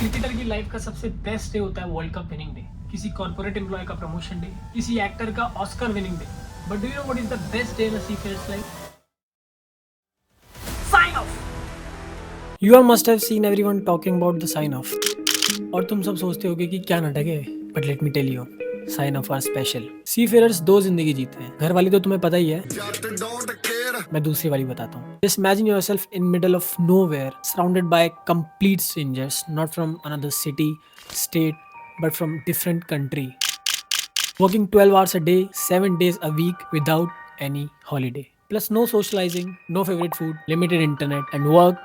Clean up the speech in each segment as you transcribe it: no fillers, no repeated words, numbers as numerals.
Cricketer की life का सबसे बेस्ट डे होता है वर्ल्ड कप विनिंग डे, किसी कॉर्पोरेट एम्प्लॉय का प्रमोशन डे, किसी एक्टर का Oscar winning day. But do you know what is the best day in a seafarer's life? Sign off. You all must have seen everyone talking about the sign off. और तुम सब सोचते होगे कि क्या नाटक है, but let me tell you, sign off are special. Seafarers दो जिंदगी जीते हैं, घर वाली तो तुम्हें पता ही है, मैं दूसरी वाली बताता हूँ। Just imagine yourself in middle of nowhere, surrounded by complete strangers, not from another city, state, but from different country. Working 12 hours a day, 7 days a week without any holiday. Plus no socializing, no favorite food, limited internet, and work.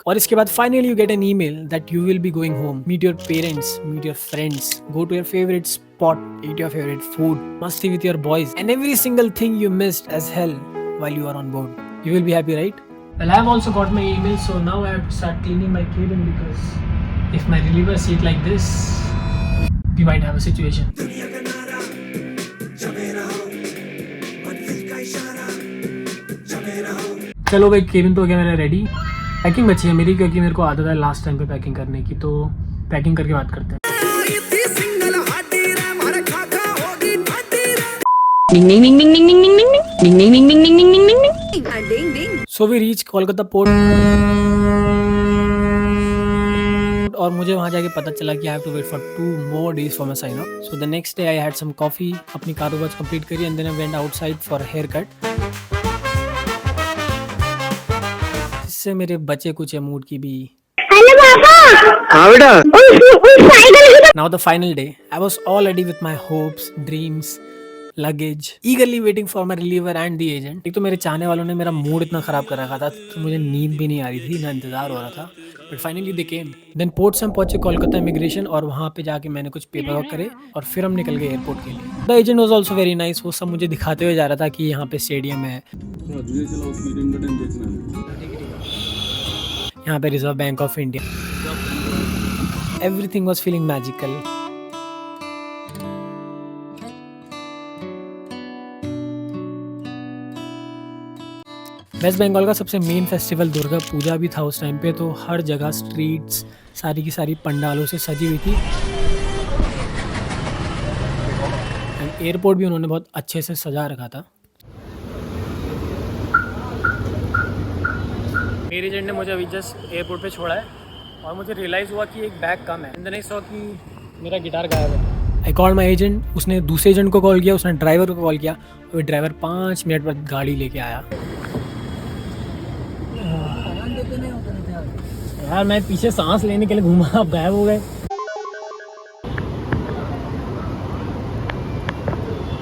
और इसके बाद finally you get an email that you will be going home, meet your parents, meet your friends, go to your favorite spot, eat your favorite food, musty with your boys, and every single thing you missed as hell while you are on board. You will be happy, right? Well, I have also got my email, so now I have to start cleaning my cabin because if my reliever seat like this, we might have a situation. चलो भाई, cabin तो हो गया मेरा ready. Packing बची है मेरी, क्योंकि मेरे को आदत है लास्ट टाइम पे पैकिंग करने की, तो पैकिंग करके बात करते हैं। So we reach Kolkata port और मुझे वहाँ जाके पता चला कि I have to wait for 2 more days for my sign off. So the next day I had some coffee, अपनी कारोबार कंप्लीट करी and then I went outside for a haircut. इससे मेरे बचे कुछ मूड की भी। हेलो पापा। हाँ बेटा। उस cycle. Now the final day, I was all ready with my hopes, dreams, luggage, eagerly waiting for my reliever and the agent. एक तो मेरे चाहने वालों ने मेरा मूड इतना खराब कर रखा था तो मुझे नींद भी नहीं आ रही थी, ना इंतजार हो रहा था। But finally they came. Then port से हम पहुंचे कोलकाता इमिग्रेशन और वहाँ पे जाके मैंने कुछ पेपर वर्क करे और फिर हम निकल गए एयरपोर्ट के लिए। The agent was also very nice, वो सब मुझे दिखाते हुए जा रहा था कि यहाँ पे स्टेडियम है, यहाँ पे reserve bank of India. Everything was feeling magical. West Bengal का सबसे मेन फेस्टिवल दुर्गा पूजा भी था उस टाइम पे, तो हर जगह स्ट्रीट्स सारी की सारी पंडालों से सजी हुई थी। एंड एयरपोर्ट भी उन्होंने बहुत अच्छे से सजा रखा था। मेरे एजेंट ने मुझे अभी जस्ट एयरपोर्ट पे छोड़ा है और मुझे रियलाइज़ हुआ कि एक बैग कम है। देन आई सॉ कि मेरा गिटार गायब है। आई कॉल्ड माई एजेंट, उसने दूसरे एजेंट को कॉल किया, उसने ड्राइवर को कॉल किया और ड्राइवर 5 मिनट बाद गाड़ी लेके आया। यार मैं पीछे सांस लेने के लिए घूमा, अब गायब हो गए।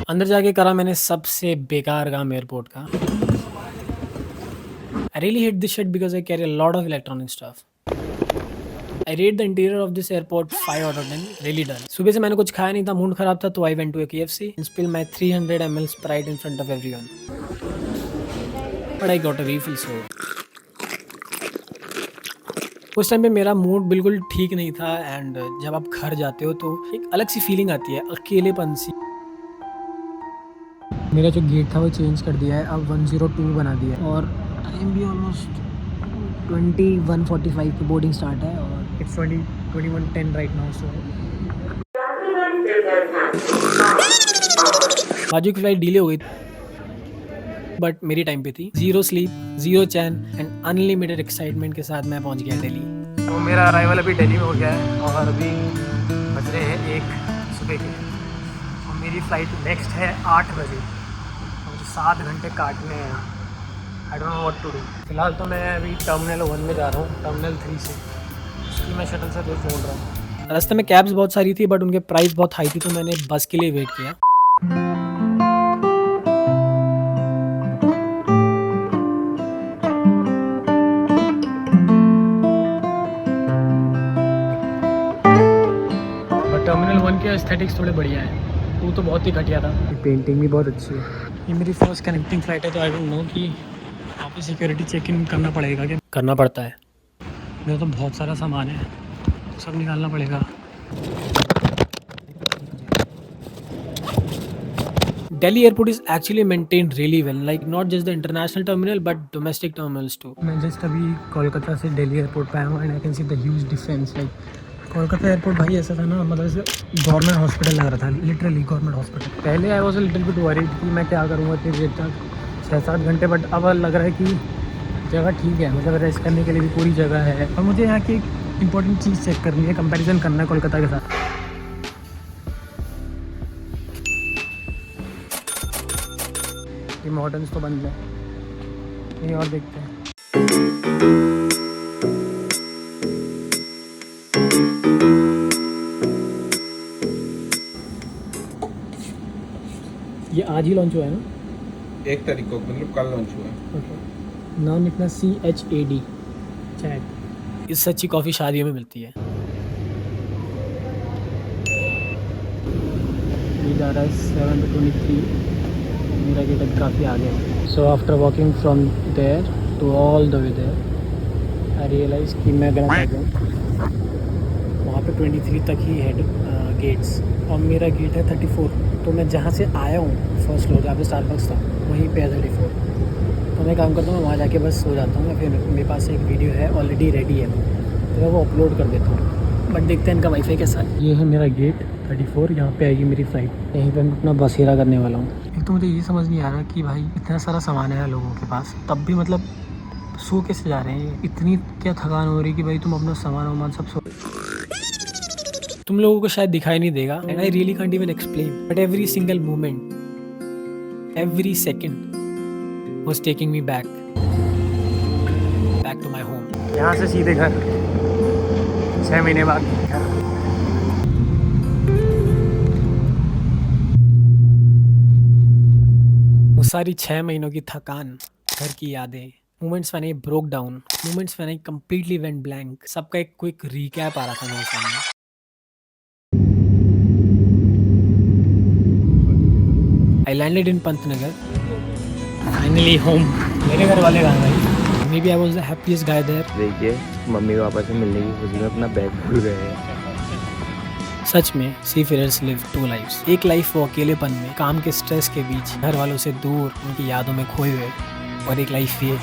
अंदर जाके करा मैंने सबसे बेकार काम एयरपोर्ट का। I really hate this shit because I carry a lot of electronic stuff. I rate the interior of this airport 5 out of 10. Really done. सुबह से मैंने कुछ खाया नहीं था, मूड खराब था, तो I went to a KFC and spilled my 300 ml Sprite in front of everyone. But I got a refill so. उस टाइम पे मेरा मूड बिल्कुल ठीक नहीं था एंड जब आप घर जाते हो तो एक अलग सी फीलिंग आती है, अकेलेपन सी। मेरा जो गेट था वो चेंज कर दिया है, अब 102 बना दिया है और टाइम भी ऑलमोस्ट 21:45 पे बोर्डिंग स्टार्ट है और इट्स 21:10 राइट नाउ। सो बाजू की फ्लाइट डिले हो गई बट मेरी टाइम पे थी। 0 sleep, 0 chain and unlimited excitement के साथ मैं पहुंच गया दिल्ली। तो मेरा अराइवल अभी दिल्ली में हो गया है और अभी बज रहे हैं 1 सुबह के और मेरी फ़्लाइट नेक्स्ट है 8 बजे। मुझे 7 घंटे काटने हैं। I don't know what to do. फिलहाल तो मैं अभी टर्मिनल 1 में जा रहा हूँ, टर्मिनल 3 से। उसकी मैं शटल से रोज़ ढूंढ रहा हूँ। रास्ते में कैब्स बहुत सारी थी बट उनके प्राइस बहुत हाई थी, तो मैंने बस के लिए वेट किया। टर्मिनल 1 के एस्थेटिक्स थोड़े बढ़िया है, 2 तो बहुत ही घटिया था। पेंटिंग भी बहुत अच्छी है। ये मेरी फर्स्ट कनेक्टिंग फ़्लाइट है तो आई डोंट नो कि वहाँ पे सिक्योरिटी चेक इन करना पड़ेगा क्या? करना पड़ता है। मेरा तो बहुत सारा सामान है, सब निकालना पड़ेगा। Delhi airport is actually maintained really well, like not just the international terminal but domestic terminals too. मैं just अभी कोलकाता से दिल्ली एयरपोर्ट पे आया हूँ and I can see the huge difference. Like Kolkata airport भाई ऐसा था ना, मतलब ऐसे गवर्नमेंट हॉस्पिटल लग रहा था, लिटरली गवर्नमेंट हॉस्पिटल. पहले I was a little bit worried कि मैं क्या करूँगा इतनी देर तक, 6-7 घंटे, बट अब लग रहा है कि जगह ठीक है, मतलब रेस्ट करने के लिए भी पूरी जगह है. और मुझे यहाँ की एक इंपॉर्टेंट चीज़ चेक करनी है, कंपैरिजन करना है कोलकाता के साथ. टिम हॉर्टन्स तो बंद है, कहीं और देखते हैं. ये आज ही लॉन्च हुआ है ना? 1 तारीख को, मतलब कल लॉन्च हुआ है. ओके. नाम लिखना CHAD, चैट. इससे अच्छी कॉफ़ी शादियों में मिलती है. ये जा रहा है 7:23. मेरा गेट अब काफ़ी आगे है. So after walking from there to all the way there, I realize कि मैं गलत आ गया हूँ. वहाँ पे 23 तक ही है गेट्स, और मेरा गेट है 34. तो मैं जहाँ से आया हूँ फर्स्ट फ्लोर, जहाँ पे स्टारबक्स था, वहीं पे है 34. तो मैं काम करता हूँ, वहाँ जाके बस सो जाता हूँ. फिर मेरे पास एक वीडियो है ऑलरेडी रेडी है, तो मैं वो अपलोड कर देता हूँ. बट देखते हैं इनका वाईफाई कैसा है. ये है मेरा गेट 34, यहाँ पे आएगी मेरी फ़्लाइट. यहीं पे मैं अपना बसेरा करने वाला हूँ. एक तो मुझे ये समझ नहीं आ रहा कि भाई इतना सारा सामान है लोगों के पास, तब भी मतलब सो कैसे जा रहे हैं. इतनी क्या थकान हो रही कि भाई तुम अपना सामान वामान सब सो. तुम लोगों को शायद दिखाई नहीं देगा, and I really can't even explain, but every single moment, every second was taking me back to my home. यहाँ से सीधे घर, 6 महीने बाद घर. वो सारी 6 महीनों की थकान, घर की यादें, moments when I broke down, moments when I completely went blank, सबका एक क्विक रिकैप आ रहा था मेरे सामने. I landed in Pantnagar. Finally home. मेरे घर वाले कहाँ भाई? Maybe I was the happiest guy there. देखिए मम्मी पापा से मिलने की खुशी में अपना बैग भूल गए हैं. सच में सीफेयरर्स लिव 2 लाइफ्स. एक लाइफ वो अकेलेपन में, काम के स्ट्रेस के बीच, घर वालों से दूर, उनकी यादों में खोए हुए, और एक लाइफ ये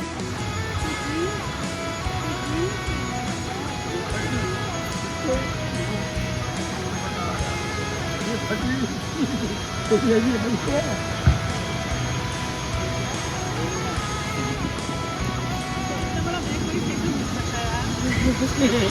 बड़ा बैग बड़ी